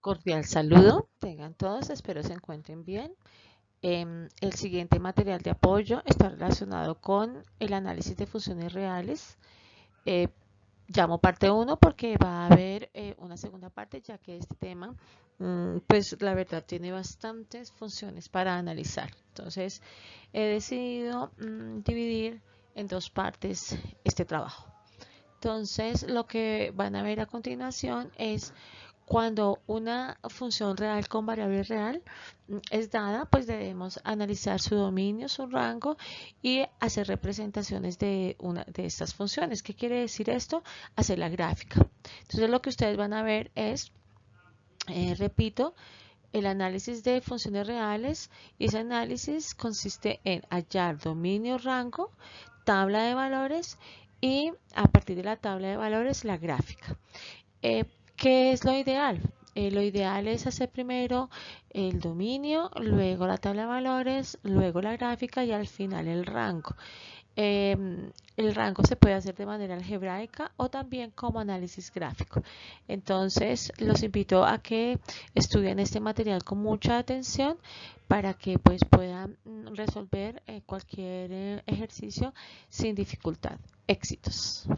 Cordial saludo, tengan todos, espero se encuentren bien. El siguiente material de apoyo está relacionado con el análisis de funciones reales. Eh, Llamo parte uno porque va a haber una segunda parte, ya que este tema, pues la verdad, tiene bastantes funciones para analizar. Entonces, he decidido dividir en dos partes este trabajo. Entonces, lo que van a ver a continuación es cuando una función real con variable real es dada, pues debemos analizar su dominio, su rango y hacer representaciones de una de estas funciones. ¿Qué quiere decir esto? Hacer la gráfica. Entonces lo que ustedes van a ver es, repito, el análisis de funciones reales, y ese análisis consiste en hallar dominio, rango, tabla de valores y a partir de la tabla de valores la gráfica. Eh, ¿Qué es lo ideal? Lo ideal es hacer primero el dominio, luego la tabla de valores, luego la gráfica y al final el rango. El rango se puede hacer de manera algebraica o también como análisis gráfico. Entonces, los invito a que estudien este material con mucha atención para que pues puedan resolver cualquier ejercicio sin dificultad. Éxitos.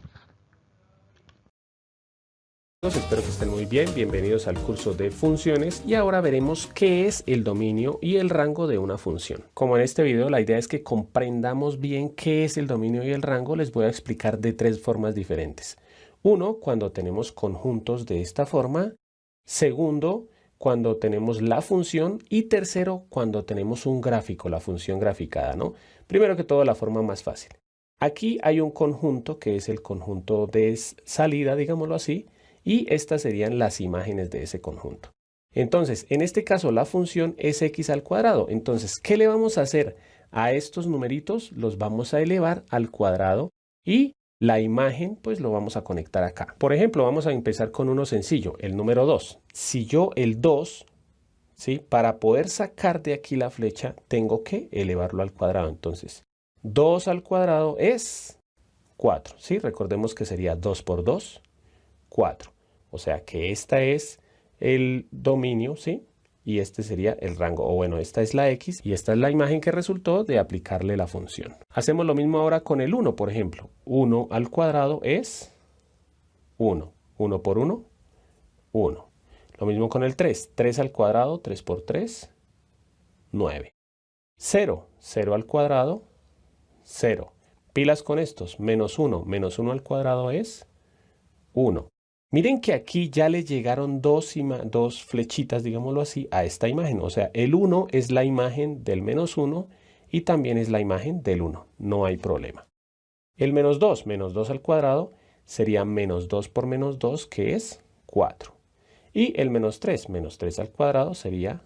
Espero que estén muy bien, bienvenidos al curso de funciones y ahora veremos qué es el dominio y el rango de una función. Como en este video la idea es que comprendamos bien qué es el dominio y el rango, les voy a explicar de tres formas diferentes. Uno, cuando tenemos conjuntos de esta forma. Segundo, cuando tenemos la función. Y tercero, cuando tenemos un gráfico, la función graficada, ¿no? Primero que todo, la forma más fácil. Aquí hay un conjunto que es el conjunto de salida, digámoslo así, y estas serían las imágenes de ese conjunto. Entonces, en este caso la función es x al cuadrado. Entonces, ¿qué le vamos a hacer a estos numeritos? Los vamos a elevar al cuadrado y la imagen pues lo vamos a conectar acá. Por ejemplo, vamos a empezar con uno sencillo, el número 2. Si yo el 2, ¿sí? Para poder sacar de aquí la flecha, tengo que elevarlo al cuadrado. Entonces, 2 al cuadrado es 4, ¿sí? Recordemos que sería 2 por 2, 4. O sea que esta es el dominio, ¿sí? Y este sería el rango, o bueno, esta es la x y esta es la imagen que resultó de aplicarle la función. Hacemos lo mismo ahora con el 1, por ejemplo. 1 al cuadrado es 1. 1 por 1, 1. Lo mismo con el 3. 3 al cuadrado, 3 por 3, 9. 0. 0 al cuadrado, 0. Pilas con estos. Menos 1. Menos 1 al cuadrado es 1. Miren que aquí ya le llegaron dos flechitas, digámoslo así, a esta imagen. O sea, el 1 es la imagen del menos 1 y también es la imagen del 1. No hay problema. El menos 2 al cuadrado, sería menos 2 por menos 2, que es 4. Y el menos 3 al cuadrado sería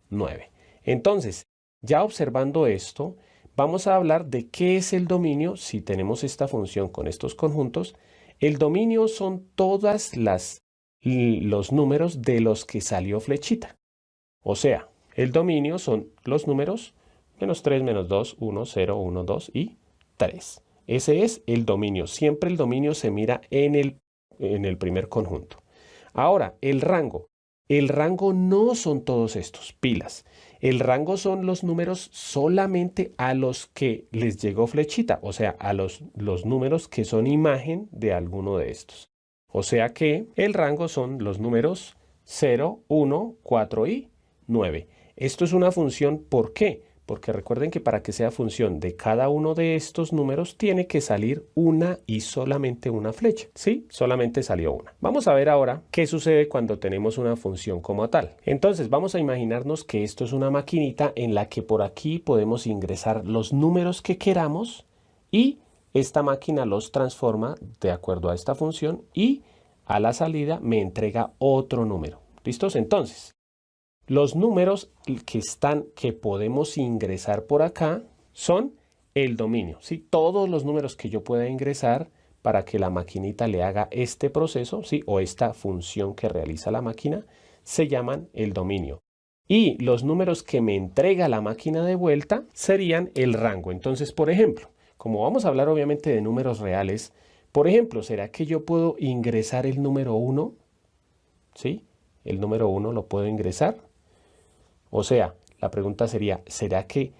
9. Entonces, ya observando esto, vamos a hablar de qué es el dominio si tenemos esta función con estos conjuntos. El dominio son todas los números de los que salió flechita. O sea, el dominio son los números menos 3, menos 2, 1, 0, 1, 2 y 3. Ese es el dominio. Siempre el dominio se mira en el primer conjunto. Ahora, el rango. El rango no son todos estos, pilas. El rango son los números solamente a los que les llegó flechita, o sea, a los números que son imagen de alguno de estos. O sea que el rango son los números 0, 1, 4 y 9. Esto es una función, ¿por qué? Porque recuerden que para que sea función de cada uno de estos números tiene que salir una y solamente una flecha, ¿sí? Solamente salió una. Vamos a ver ahora qué sucede cuando tenemos una función como tal. Entonces vamos a imaginarnos que esto es una maquinita en la que por aquí podemos ingresar los números que queramos y esta máquina los transforma de acuerdo a esta función y a la salida me entrega otro número. ¿Listos? Entonces, los números que podemos ingresar por acá son el dominio, ¿sí? Todos los números que yo pueda ingresar para que la maquinita le haga este proceso, ¿sí? O esta función que realiza la máquina, se llaman el dominio. Y los números que me entrega la máquina de vuelta serían el rango. Entonces, por ejemplo, como vamos a hablar obviamente de números reales, por ejemplo, ¿será que yo puedo ingresar el número 1? ¿Sí? el número 1 lo puedo ingresar? O sea, la pregunta sería, ¿será que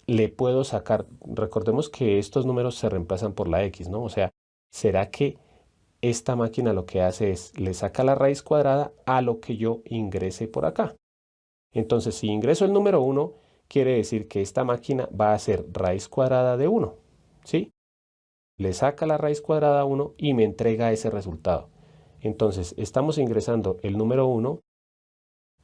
le puedo sacar? Recordemos que estos números se reemplazan por la x, ¿no? O sea, ¿será que esta máquina lo que hace es, le saca la raíz cuadrada a lo que yo ingrese por acá? Entonces, si ingreso el número 1, quiere decir que esta máquina va a hacer raíz cuadrada de 1, ¿sí? Le saca la raíz cuadrada a 1 y me entrega ese resultado. Entonces, estamos ingresando el número 1.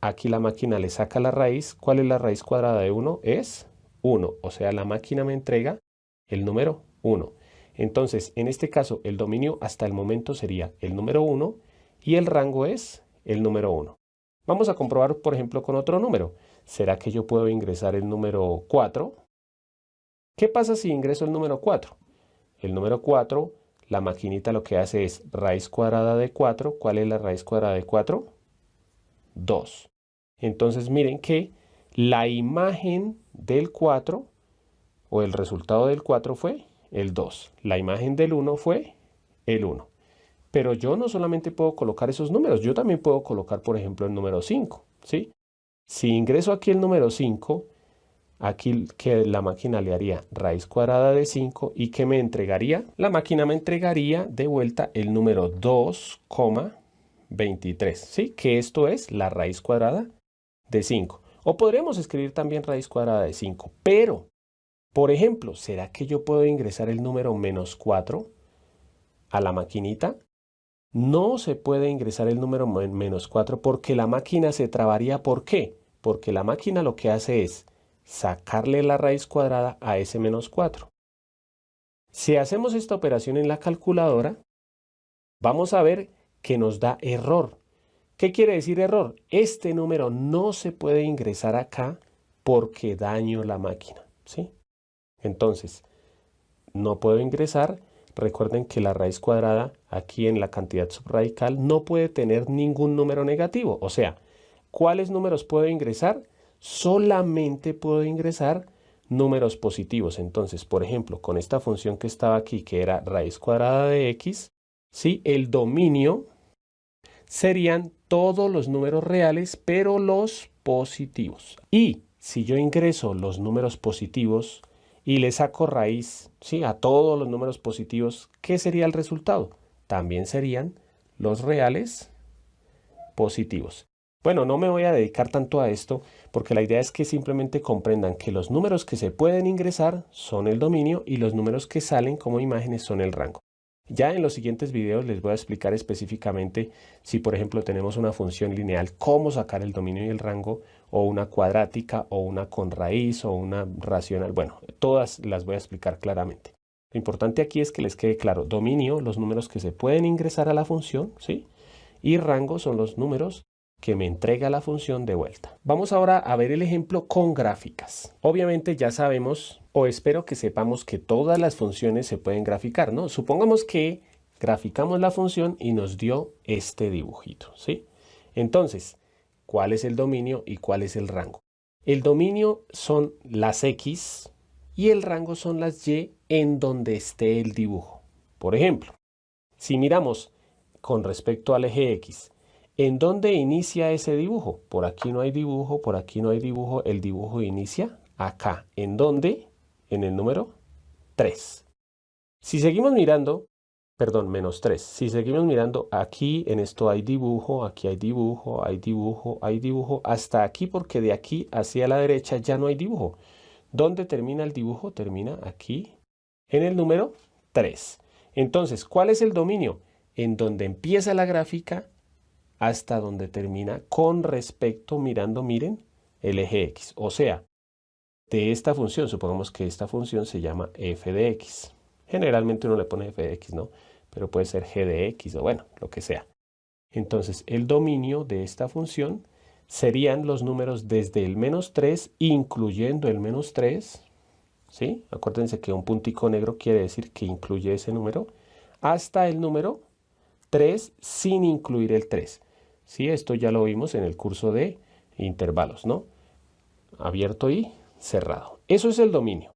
Aquí la máquina le saca la raíz. ¿Cuál es la raíz cuadrada de 1? Es 1. O sea, la máquina me entrega el número 1. Entonces, en este caso, el dominio hasta el momento sería el número 1 y el rango es el número 1. Vamos a comprobar, por ejemplo, con otro número. ¿Será que yo puedo ingresar el número 4? ¿Qué pasa si ingreso el número 4? El número 4, la maquinita lo que hace es raíz cuadrada de 4. ¿Cuál es la raíz cuadrada de 4? 2. Entonces miren que la imagen del 4 o el resultado del 4 fue el 2. La imagen del 1 fue el 1. Pero yo no solamente puedo colocar esos números, yo también puedo colocar, por ejemplo, el número 5, ¿sí? Si ingreso aquí el número 5, aquí que la máquina le haría raíz cuadrada de 5 y ¿qué me entregaría? La máquina me entregaría de vuelta el número 2,23, ¿sí? Que esto es la raíz cuadrada de 5. O podríamos escribir también raíz cuadrada de 5, pero, por ejemplo, ¿será que yo puedo ingresar el número menos 4 a la maquinita? No se puede ingresar el número menos 4 porque la máquina se trabaría. ¿Por qué? Porque la máquina lo que hace es sacarle la raíz cuadrada a ese menos 4. Si hacemos esta operación en la calculadora, vamos a ver que nos da error. ¿Qué quiere decir error? Este número no se puede ingresar acá porque daño la máquina, ¿sí? Entonces, no puedo ingresar. Recuerden que la raíz cuadrada aquí en la cantidad subradical no puede tener ningún número negativo. O sea, ¿cuáles números puedo ingresar? Solamente puedo ingresar números positivos. Entonces, por ejemplo, con esta función que estaba aquí, que era raíz cuadrada de x, ¿sí? El dominio serían todos los números reales, pero los positivos. Y si yo ingreso los números positivos y le saco raíz, ¿sí? A todos los números positivos, ¿qué sería el resultado? También serían los reales positivos. Bueno, no me voy a dedicar tanto a esto porque la idea es que simplemente comprendan que los números que se pueden ingresar son el dominio y los números que salen como imágenes son el rango. Ya en los siguientes videos les voy a explicar específicamente si, por ejemplo, tenemos una función lineal, cómo sacar el dominio y el rango, o una cuadrática, o una con raíz, o una racional. Bueno, todas las voy a explicar claramente. Lo importante aquí es que les quede claro, dominio, los números que se pueden ingresar a la función, ¿sí? Y rango son los números que me entrega la función de vuelta. Vamos ahora a ver el ejemplo con gráficas. Obviamente ya sabemos, o espero que sepamos, que todas las funciones se pueden graficar, ¿no? Supongamos que graficamos la función y nos dio este dibujito, ¿sí? Entonces, ¿cuál es el dominio y cuál es el rango? El dominio son las X y el rango son las Y en donde esté el dibujo. Por ejemplo, si miramos con respecto al eje X, ¿en dónde inicia ese dibujo? Por aquí no hay dibujo, por aquí no hay dibujo. El dibujo inicia acá. ¿En dónde? En el número 3. Si seguimos mirando, perdón, menos 3. Si seguimos mirando, aquí en esto hay dibujo, aquí hay dibujo, hay dibujo, hay dibujo, hasta aquí, porque de aquí hacia la derecha ya no hay dibujo. ¿Dónde termina el dibujo? Termina aquí, en el número 3. Entonces, ¿cuál es el dominio? En donde empieza la gráfica hasta donde termina con respecto, mirando, miren, el eje X. O sea, de esta función, supongamos que esta función se llama f de x. Generalmente uno le pone f de x, ¿no? Pero puede ser g de x o bueno, lo que sea. Entonces, el dominio de esta función serían los números desde el menos 3, incluyendo el menos 3, ¿sí? Acuérdense que un puntico negro quiere decir que incluye ese número, hasta el número 3 sin incluir el 3. Sí, esto ya lo vimos en el curso de intervalos, ¿no? Abierto y cerrado. Eso es el dominio.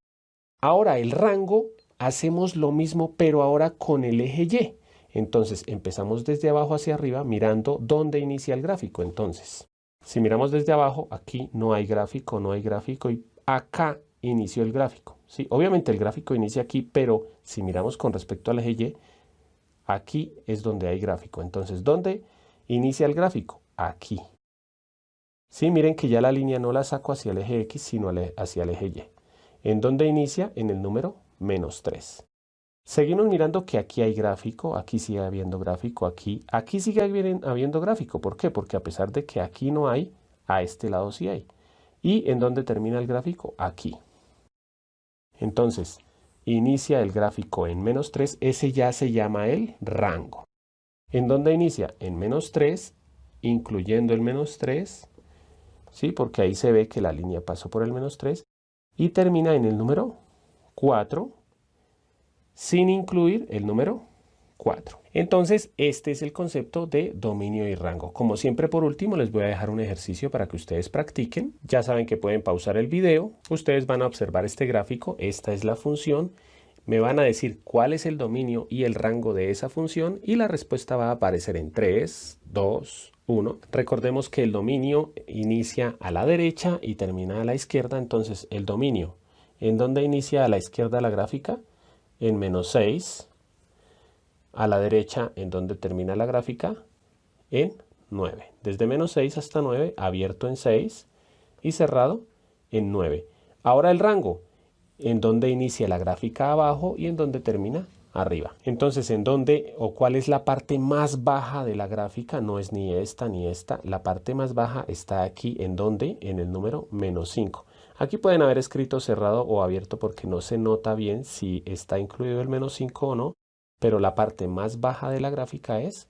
Ahora, el rango, hacemos lo mismo, pero ahora con el eje Y. Entonces empezamos desde abajo hacia arriba mirando dónde inicia el gráfico. Entonces, si miramos desde abajo, aquí no hay gráfico, no hay gráfico y acá inició el gráfico. ¿Sí? Obviamente el gráfico inicia aquí, pero si miramos con respecto al eje Y, aquí es donde hay gráfico. Entonces, ¿dónde inicia el gráfico? Aquí. Sí, miren que ya la línea no la saco hacia el eje X, sino hacia el eje Y. ¿En dónde inicia? En el número -3. Seguimos mirando que aquí hay gráfico, aquí sigue habiendo gráfico, aquí sigue habiendo gráfico. ¿Por qué? Porque a pesar de que aquí no hay, a este lado sí hay. ¿Y en dónde termina el gráfico? Aquí. Entonces, inicia el gráfico en -3, ese ya se llama el rango. ¿En dónde inicia? En -3, incluyendo el -3, ¿sí? Porque ahí se ve que la línea pasó por el -3, y termina en el número 4, sin incluir el número 4. Entonces, este es el concepto de dominio y rango. Como siempre, por último, les voy a dejar un ejercicio para que ustedes practiquen. Ya saben que pueden pausar el video. Ustedes van a observar este gráfico. Esta es la función. Me van a decir cuál es el dominio y el rango de esa función y la respuesta va a aparecer en 3, 2, 1. Recordemos que el dominio inicia a la derecha y termina a la izquierda. Entonces, el dominio, ¿en dónde inicia a la izquierda la gráfica? En -6. A la derecha, ¿en dónde termina la gráfica? En 9. Desde -6 hasta 9, abierto en 6 y cerrado en 9. Ahora el rango, ¿en dónde inicia la gráfica abajo y en dónde termina? Arriba. Entonces, ¿en dónde o cuál es la parte más baja de la gráfica? No es ni esta ni esta. La parte más baja está aquí, ¿en dónde? En el número -5. Aquí pueden haber escrito cerrado o abierto porque no se nota bien si está incluido el -5 o no, pero la parte más baja de la gráfica es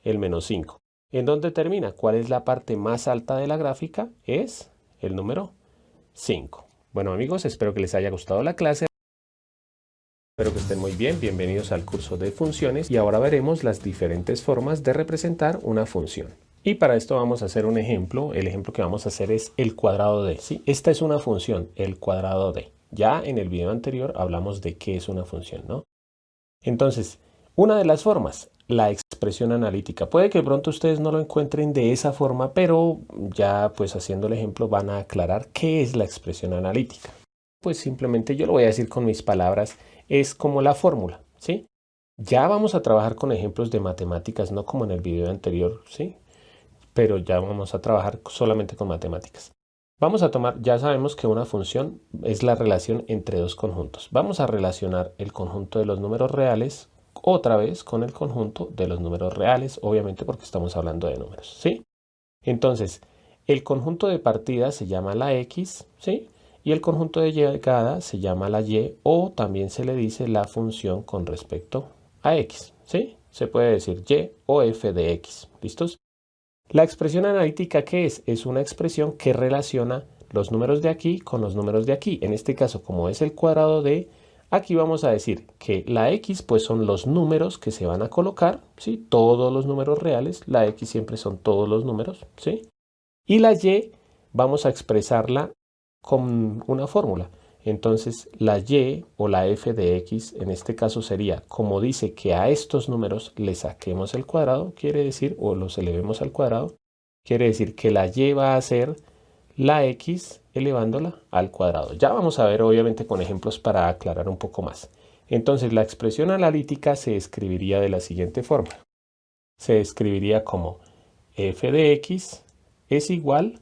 el -5. ¿En dónde termina? ¿Cuál es la parte más alta de la gráfica? Es el número 5. Bueno amigos, espero que les haya gustado la clase. Espero que estén muy bien. Bienvenidos al curso de funciones y ahora veremos las diferentes formas de representar una función. Y para esto vamos a hacer un ejemplo. El ejemplo que vamos a hacer es el cuadrado de. ¿Sí? Esta es una función, el cuadrado de. Ya en el video anterior hablamos de qué es una función, ¿no? Entonces, una de las formas, la expresión analítica. Puede que de pronto ustedes no lo encuentren de esa forma, pero ya pues haciendo el ejemplo van a aclarar qué es la expresión analítica. Pues simplemente yo lo voy a decir con mis palabras, es como la fórmula, ¿sí? Ya vamos a trabajar con ejemplos de matemáticas, no como en el video anterior, ¿sí? Pero ya vamos a trabajar solamente con matemáticas. Vamos a tomar, ya sabemos que una función es la relación entre dos conjuntos. Vamos a relacionar el conjunto de los números reales otra vez con el conjunto de los números reales, obviamente porque estamos hablando de números, ¿sí? Entonces, el conjunto de partida se llama la X, ¿sí? Y el conjunto de llegada se llama la Y, o también se le dice la función con respecto a X, ¿sí? Se puede decir Y o f de X, ¿listos? La expresión analítica, ¿qué es? Es una expresión que relaciona los números de aquí con los números de aquí. En este caso, como es el cuadrado de, aquí vamos a decir que la X pues son los números que se van a colocar, ¿sí? Todos los números reales, la X siempre son todos los números, ¿sí? Y la Y vamos a expresarla con una fórmula. Entonces la Y o la f de X en este caso sería, como dice que a estos números le saquemos el cuadrado, quiere decir, o los elevemos al cuadrado, quiere decir que la Y va a ser la X elevándola al cuadrado. Ya vamos a ver obviamente con ejemplos para aclarar un poco más. Entonces la expresión analítica se escribiría de la siguiente forma. Se escribiría como f de X es igual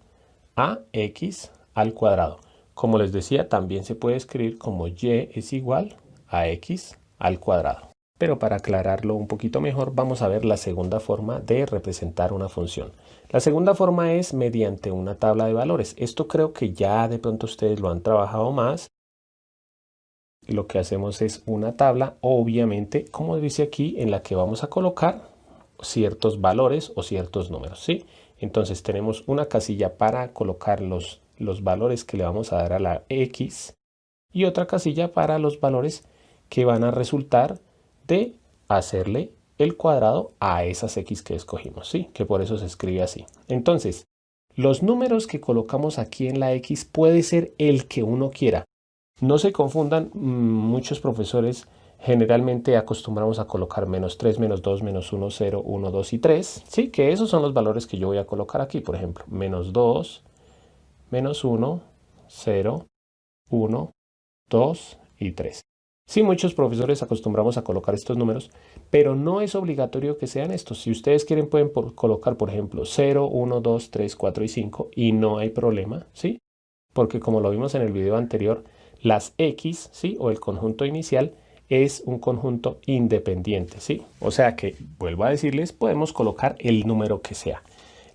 a X al cuadrado. Como les decía, también se puede escribir como Y es igual a X al cuadrado. Pero para aclararlo un poquito mejor, vamos a ver la segunda forma de representar una función. La segunda forma es mediante una tabla de valores. Esto creo que ya de pronto ustedes lo han trabajado más. Lo que hacemos es una tabla, obviamente, como dice aquí, en la que vamos a colocar ciertos valores o ciertos números, ¿sí? Entonces tenemos una casilla para colocar los valores que le vamos a dar a la X y otra casilla para los valores que van a resultar de hacerle el cuadrado a esas X que escogimos, ¿sí? Que por eso se escribe así. Entonces, los números que colocamos aquí en la X puede ser el que uno quiera. No se confundan, muchos profesores Generalmente acostumbramos a colocar menos 3, menos 2, menos 1, 0, 1, 2 y 3. Sí, que esos son los valores que yo voy a colocar aquí. Por ejemplo, menos 2, menos 1, 0, 1, 2 y 3. Sí, muchos profesores acostumbramos a colocar estos números, pero no es obligatorio que sean estos. Si ustedes quieren pueden colocar, por ejemplo, 0, 1, 2, 3, 4 y 5 y no hay problema, ¿sí? Porque como lo vimos en el video anterior, las X, ¿sí? O el conjunto inicial es un conjunto independiente, ¿sí? O sea que, vuelvo a decirles, podemos colocar el número que sea.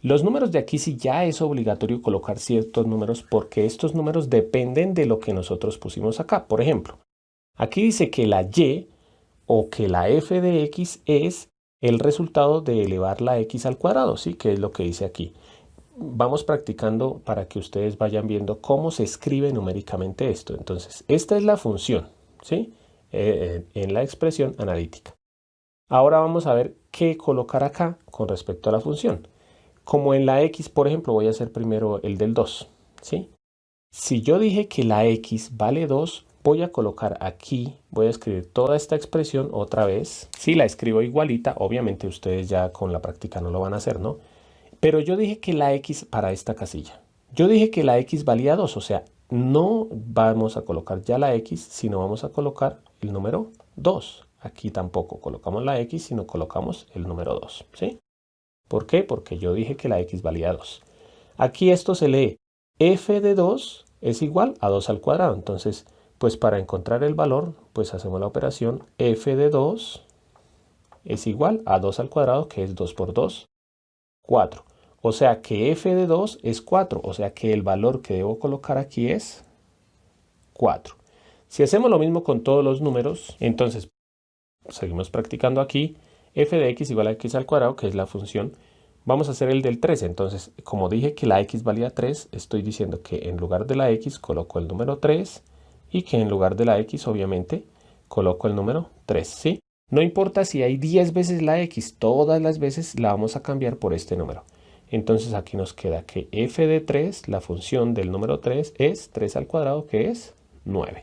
Los números de aquí sí ya es obligatorio colocar ciertos números porque estos números dependen de lo que nosotros pusimos acá. Por ejemplo, aquí dice que la y o que la f de x es el resultado de elevar la x al cuadrado, ¿sí? Que es lo que dice aquí. Vamos practicando para que ustedes vayan viendo cómo se escribe numéricamente esto. Entonces, esta es la función, ¿sí? En la expresión analítica. Ahora vamos a ver qué colocar acá con respecto a la función. Como en la x, por ejemplo, voy a hacer primero el del 2, ¿sí? Si yo dije que la x vale 2, voy a colocar aquí, voy a escribir toda esta expresión otra vez. Si la escribo igualita, obviamente ustedes ya con la práctica no lo van a hacer, ¿no? Pero yo dije que la x para esta casilla. Yo dije que la x valía 2, o sea, no vamos a colocar ya la x, sino vamos a colocar el número 2. Aquí tampoco colocamos la x, sino colocamos el número 2, ¿sí? ¿Por qué? Porque yo dije que la x valía 2. Aquí esto se lee f de 2 es igual a 2 al cuadrado. Entonces, pues para encontrar el valor, pues hacemos la operación f de 2 es igual a 2 al cuadrado, que es 2 por 2, 4. O sea que f de 2 es 4. O sea que el valor que debo colocar aquí es 4. Si hacemos lo mismo con todos los números, entonces seguimos practicando aquí. F de x igual a x al cuadrado, que es la función. Vamos a hacer el del 3. Entonces, como dije que la x valía 3, estoy diciendo que en lugar de la x coloco el número 3 y que en lugar de la x, obviamente, coloco el número 3, ¿sí? No importa si hay 10 veces la x, todas las veces la vamos a cambiar por este número. Entonces aquí nos queda que f de 3, la función del número 3, es 3 al cuadrado, que es 9.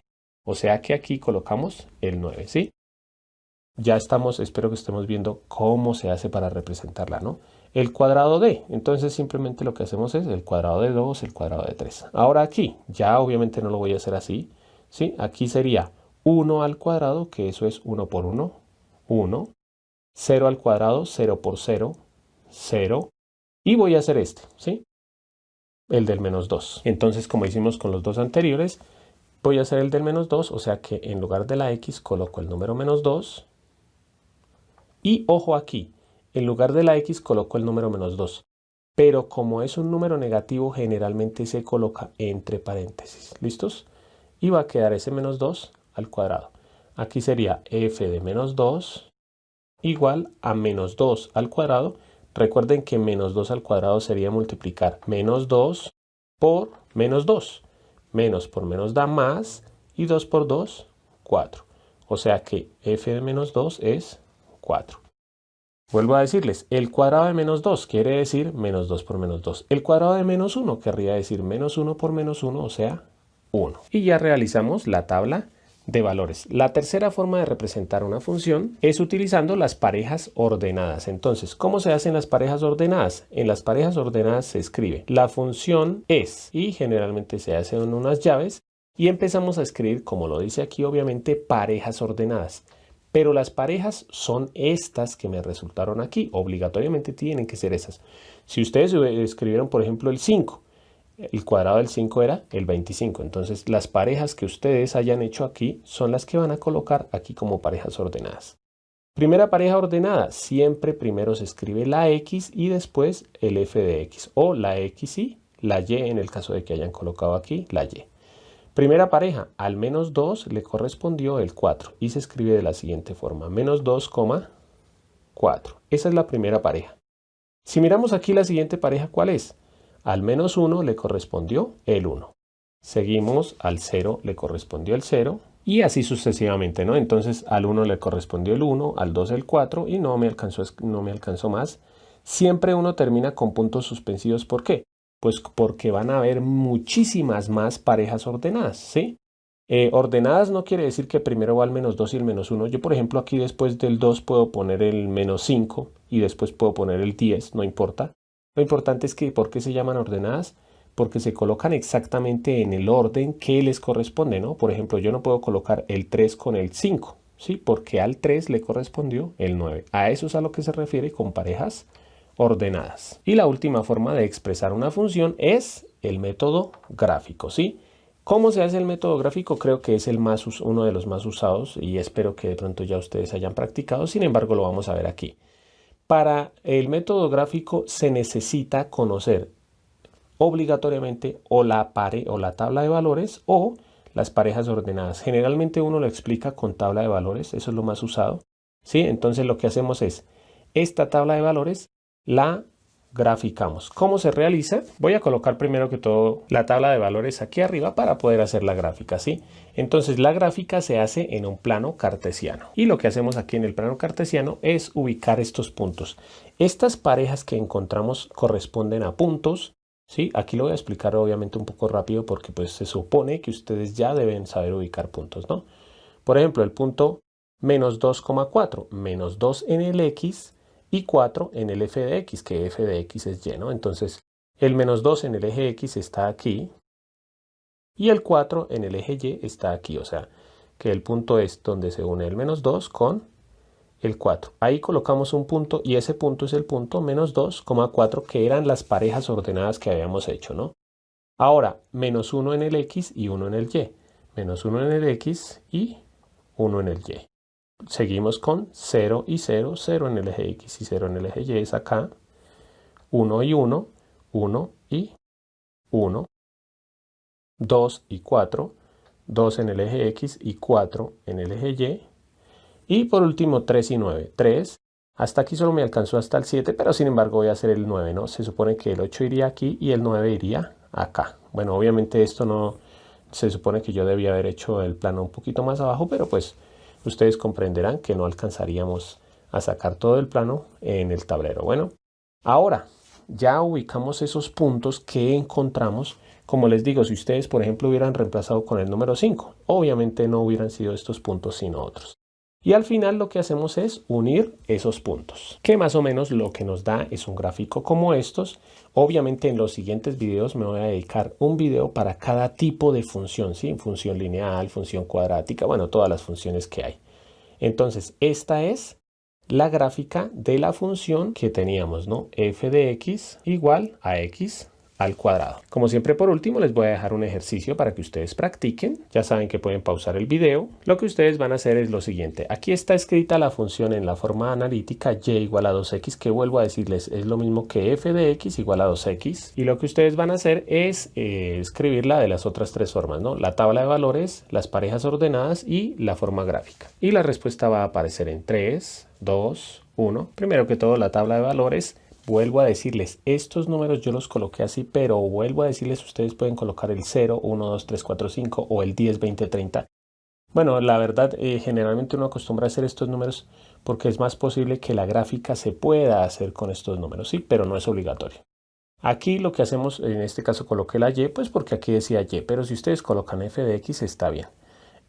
O sea que aquí colocamos el 9, ¿sí? Ya estamos, espero que estemos viendo cómo se hace para representarla, ¿no? El cuadrado de, entonces simplemente lo que hacemos es el cuadrado de 2, el cuadrado de 3. Ahora aquí, ya obviamente no lo voy a hacer así, ¿sí? Aquí sería 1 al cuadrado, que eso es 1 por 1, 1. 0 al cuadrado, 0 por 0, 0. Y voy a hacer este, ¿sí? El del menos 2. Entonces, como hicimos con los dos anteriores, voy a hacer el del menos 2, o sea que en lugar de la x coloco el número menos 2. Y ojo aquí, en lugar de la x coloco el número menos 2. Pero como es un número negativo, generalmente se coloca entre paréntesis. ¿Listos? Y va a quedar ese menos 2 al cuadrado. Aquí sería f de menos 2 igual a menos 2 al cuadrado. Recuerden que menos 2 al cuadrado sería multiplicar menos 2 por menos 2. Menos por menos da más y 2 por 2, 4. O sea que f de menos 2 es 4. Vuelvo a decirles, el cuadrado de menos 2 quiere decir menos 2 por menos 2. El cuadrado de menos 1 querría decir menos 1 por menos 1, o sea, 1. Y ya realizamos la tabla de valores. La tercera forma de representar una función es utilizando las parejas ordenadas. Entonces, ¿cómo se hacen las parejas ordenadas? En las parejas ordenadas se escribe la función es y generalmente se hacen unas llaves y empezamos a escribir, como lo dice aquí, obviamente, parejas ordenadas. Pero las parejas son estas que me resultaron aquí. Obligatoriamente tienen que ser esas. Si ustedes escribieron, por ejemplo, el 5, el cuadrado del 5 era el 25. Entonces, las parejas que ustedes hayan hecho aquí son las que van a colocar aquí como parejas ordenadas. Primera pareja ordenada, siempre primero se escribe la x y después el f de x. O la x y la y en el caso de que hayan colocado aquí la y. Primera pareja, al menos 2 le correspondió el 4 y se escribe de la siguiente forma, menos 2, 4. Esa es la primera pareja. Si miramos aquí la siguiente pareja, ¿cuál es? Al menos 1 le correspondió el 1. Seguimos, al 0 le correspondió el 0 y así sucesivamente, ¿no? Entonces al 1 le correspondió el 1, al 2 el 4 y no me alcanzó más. Siempre uno termina con puntos suspensivos. ¿Por qué? Pues porque van a haber muchísimas más parejas ordenadas, ¿sí? Ordenadas no quiere decir que primero va el menos 2 y el menos 1. Yo, por ejemplo, aquí después del 2 puedo poner el menos 5 y después puedo poner el 10, no importa. Lo importante es que, ¿por qué se llaman ordenadas? Porque se colocan exactamente en el orden que les corresponde, ¿no? Por ejemplo, yo no puedo colocar el 3 con el 5, ¿sí? Porque al 3 le correspondió el 9. A eso es a lo que se refiere con parejas ordenadas. Y la última forma de expresar una función es el método gráfico, ¿sí? ¿Cómo se hace el método gráfico? Creo que es uno de los más usados y espero que de pronto ya ustedes hayan practicado. Sin embargo, lo vamos a ver aquí. Para el método gráfico se necesita conocer obligatoriamente o la tabla de valores o las parejas ordenadas. Generalmente uno lo explica con tabla de valores, eso es lo más usado, ¿sí? Entonces lo que hacemos es, esta tabla de valores la graficamos. ¿Cómo se realiza? Voy a colocar primero que todo la tabla de valores aquí arriba para poder hacer la gráfica, ¿sí? Entonces la gráfica se hace en un plano cartesiano. Y lo que hacemos aquí en el plano cartesiano es ubicar estos puntos. Estas parejas que encontramos corresponden a puntos, ¿sí? Aquí lo voy a explicar obviamente un poco rápido porque pues se supone que ustedes ya deben saber ubicar puntos, ¿no? Por ejemplo, el punto menos 2,4, menos 2 en el X y 4 en el f de x, que f de x es y, ¿no? Entonces, el menos 2 en el eje x está aquí y el 4 en el eje y está aquí. O sea, que el punto es donde se une el menos 2 con el 4. Ahí colocamos un punto y ese punto es el punto menos 2,4, que eran las parejas ordenadas que habíamos hecho, ¿no? Ahora, menos 1 en el x y 1 en el y. Menos 1 en el x y 1 en el y. Seguimos con 0 y 0, 0 en el eje X y 0 en el eje Y es acá, 1 y 1, 1 y 1, 2 y 4, 2 en el eje X y 4 en el eje Y, y por último 3 y 9, 3, hasta aquí solo me alcanzó hasta el 7, pero sin embargo voy a hacer el 9, ¿no? Se supone que el 8 iría aquí y el 9 iría acá. Bueno, obviamente esto no, se supone que yo debía haber hecho el plano un poquito más abajo, pero pues ustedes comprenderán que no alcanzaríamos a sacar todo el plano en el tablero. Bueno, ahora ya ubicamos esos puntos que encontramos. Como les digo, si ustedes por ejemplo hubieran reemplazado con el número 5, obviamente no hubieran sido estos puntos sino otros. Y al final lo que hacemos es unir esos puntos, que más o menos lo que nos da es un gráfico como estos. Obviamente en los siguientes videos me voy a dedicar un video para cada tipo de función, ¿sí? Función lineal, función cuadrática, bueno, todas las funciones que hay. Entonces, esta es la gráfica de la función que teníamos, ¿no? F de x igual a x al cuadrado. Como siempre, por último, les voy a dejar un ejercicio para que ustedes practiquen. Ya saben que pueden pausar el video. Lo que ustedes van a hacer es lo siguiente. Aquí está escrita la función en la forma analítica y igual a 2x, que vuelvo a decirles es lo mismo que f de x igual a 2x. Y lo que ustedes van a hacer es escribirla de las otras tres formas, ¿no? La tabla de valores, las parejas ordenadas y la forma gráfica. Y la respuesta va a aparecer en 3, 2, 1. Primero que todo, la tabla de valores. Vuelvo a decirles, estos números yo los coloqué así, pero vuelvo a decirles, ustedes pueden colocar el 0, 1, 2, 3, 4, 5 o el 10, 20, 30. Bueno, la verdad, generalmente uno acostumbra a hacer estos números porque es más posible que la gráfica se pueda hacer con estos números, sí, pero no es obligatorio. Aquí lo que hacemos, en este caso coloqué la y, pues porque aquí decía y, pero si ustedes colocan f de x está bien.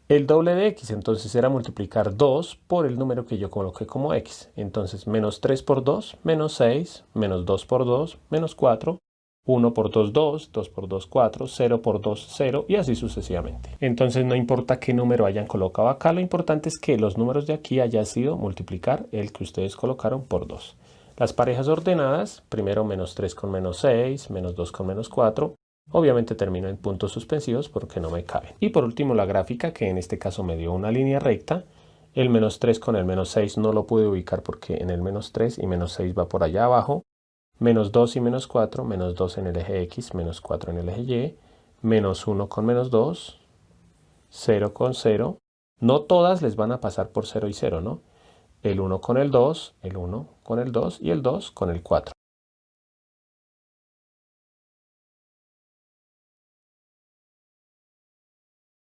El doble de x, entonces era multiplicar 2 por el número que yo coloqué como x. Entonces, menos 3 por 2, menos 6, menos 2 por 2, menos 4, 1 por 2, 2, 2 por 2, 4, 0 por 2, 0 y así sucesivamente. Entonces, no importa qué número hayan colocado acá, lo importante es que los números de aquí haya sido multiplicar el que ustedes colocaron por 2. Las parejas ordenadas, primero menos 3 con menos 6, menos 2 con menos 4, obviamente termino en puntos suspensivos porque no me caben. Y por último la gráfica, que en este caso me dio una línea recta. El menos 3 con el menos 6 no lo pude ubicar porque en el menos 3 y menos 6 va por allá abajo. Menos 2 y menos 4, menos 2 en el eje X, menos 4 en el eje Y. Menos 1 con menos 2, 0 con 0. No todas les van a pasar por 0 y 0, ¿no? El 1 con el 2, el 1 con el 2 y el 2 con el 4.